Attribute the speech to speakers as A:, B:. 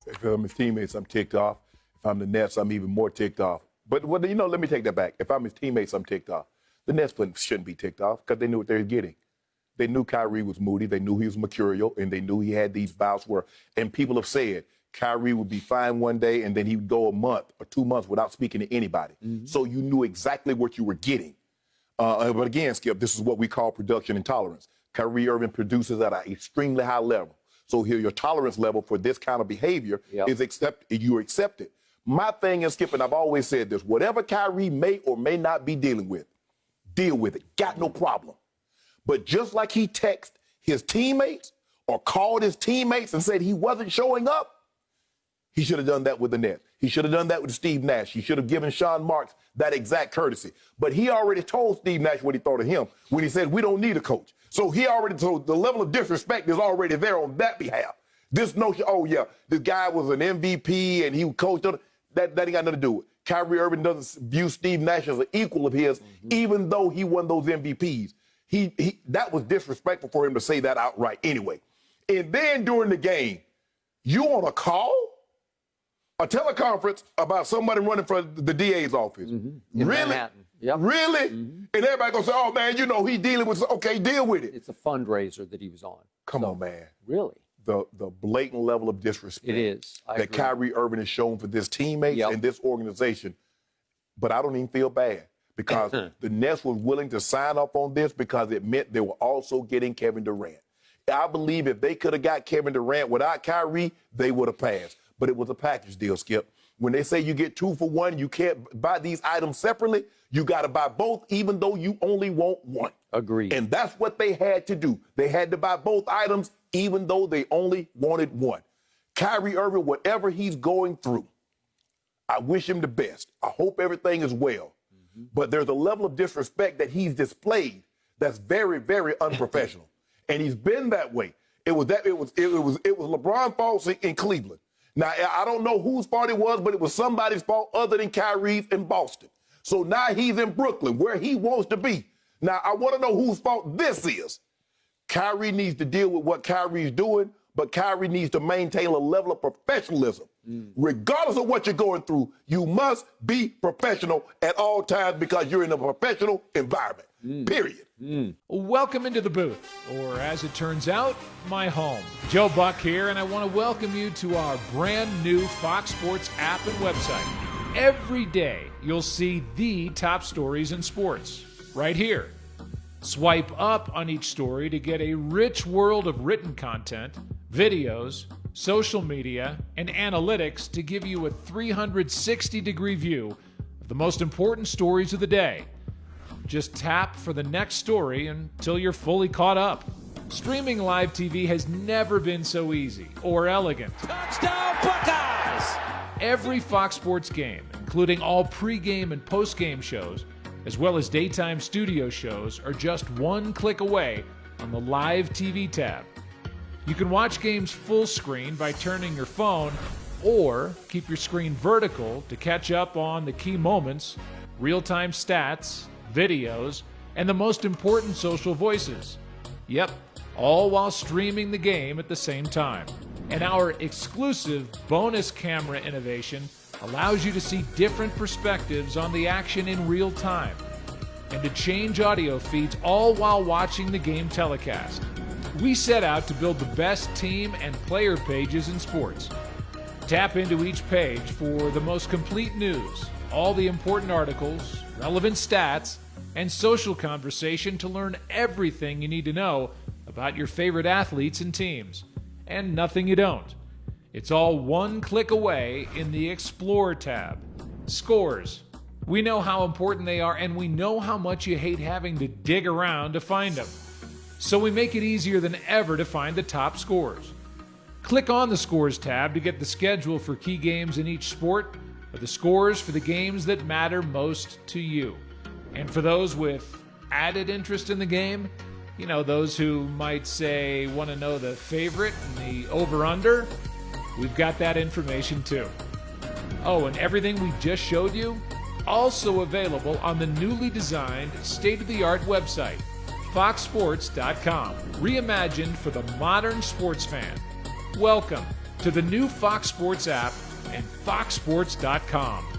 A: If I'm his teammates, I'm ticked off. If I'm the Nets, I'm even more ticked off. But let me take that back. If I'm his teammates, I'm ticked off. The Nets shouldn't be ticked off because they knew what they were getting. They knew Kyrie was moody. They knew he was mercurial, and they knew he had these bouts and people have said Kyrie would be fine one day, and then he would go a month or 2 months without speaking to anybody. Mm-hmm. So you knew exactly what you were getting. But again, Skip, this is what we call production intolerance. Kyrie Irving produces at an extremely high level. So here, your tolerance level for this kind of behavior is you accept it. My thing is, Skip, and I've always said this, whatever Kyrie may or may not be dealing with, deal with it. Got no problem. But just like he texted his teammates or called his teammates and said he wasn't showing up, he should have done that with the Nets. He should have done that with Steve Nash. He should have given Sean Marks that exact courtesy. But he already told Steve Nash what he thought of him when he said, we don't need a coach. So he already told the level of disrespect is already there on that behalf. This notion, oh, yeah, the guy was an MVP and he coached, that ain't got nothing to do with it. Kyrie Irving doesn't view Steve Nash as an equal of his, even though he won those MVPs. That was disrespectful for him to say that outright anyway. And then during the game, you on a call? A teleconference about somebody running for the DA's office. Mm-hmm. Really?
B: Manhattan. Yep.
A: Really? Mm-hmm. And everybody gonna say, oh, man, he's dealing with, okay, deal with it.
B: It's a fundraiser that he was on.
A: Come on, man.
B: Really?
A: The blatant level of disrespect
B: it is.
A: that Kyrie Irving has shown for this teammates and this organization. But I don't even feel bad because the Nets was willing to sign up on this because it meant they were also getting Kevin Durant. I believe if they could have got Kevin Durant without Kyrie, they would have passed. But it was a package deal, Skip. When they say you get 2 for 1, you can't buy these items separately. You got to buy both, even though you only want one.
B: Agreed.
A: And that's what they had to do. They had to buy both items, even though they only wanted one. Kyrie Irving, whatever he's going through, I wish him the best. I hope everything is well. Mm-hmm. But there's a level of disrespect that he's displayed that's very, very unprofessional. And he's been that way. It was LeBron's fault in Cleveland. Now, I don't know whose fault it was, but it was somebody's fault other than Kyrie's in Boston. So now he's in Brooklyn, where he wants to be. Now, I want to know whose fault this is. Kyrie needs to deal with what Kyrie's doing, but Kyrie needs to maintain a level of professionalism. Regardless of what you're going through, you must be professional at all times because you're in a professional environment, period.
C: Welcome into the booth, or as it turns out, my home. Joe Buck here, and I want to welcome you to our brand new Fox Sports app and website. Every day, you'll see the top stories in sports, right here. Swipe up on each story to get a rich world of written content, videos, social media, and analytics to give you a 360-degree view of the most important stories of the day. Just tap for the next story until you're fully caught up. Streaming live TV has never been so easy or elegant.
D: Touchdown, Buckeyes!
C: Every Fox Sports game, including all pregame and postgame shows, as well as daytime studio shows, are just one click away on the Live TV tab. You can watch games full screen by turning your phone, or keep your screen vertical to catch up on the key moments, real-time stats, videos, and the most important social voices. Yep, all while streaming the game at the same time. And our exclusive bonus camera innovation allows you to see different perspectives on the action in real time, and to change audio feeds all while watching the game telecast. We set out to build the best team and player pages in sports. Tap into each page for the most complete news, all the important articles, relevant stats, and social conversation to learn everything you need to know about your favorite athletes and teams, and nothing you don't. It's all one click away in the Explore tab. Scores. We know how important they are, and we know how much you hate having to dig around to find them. So we make it easier than ever to find the top scores. Click on the Scores tab to get the schedule for key games in each sport, or the scores for the games that matter most to you. And for those with added interest in the game, you know, those who might say want to know the favorite and the over-under, we've got that information too. Oh, and everything we just showed you, also available on the newly designed state-of-the-art website, foxsports.com, reimagined for the modern sports fan. Welcome to the new Fox Sports app and foxsports.com.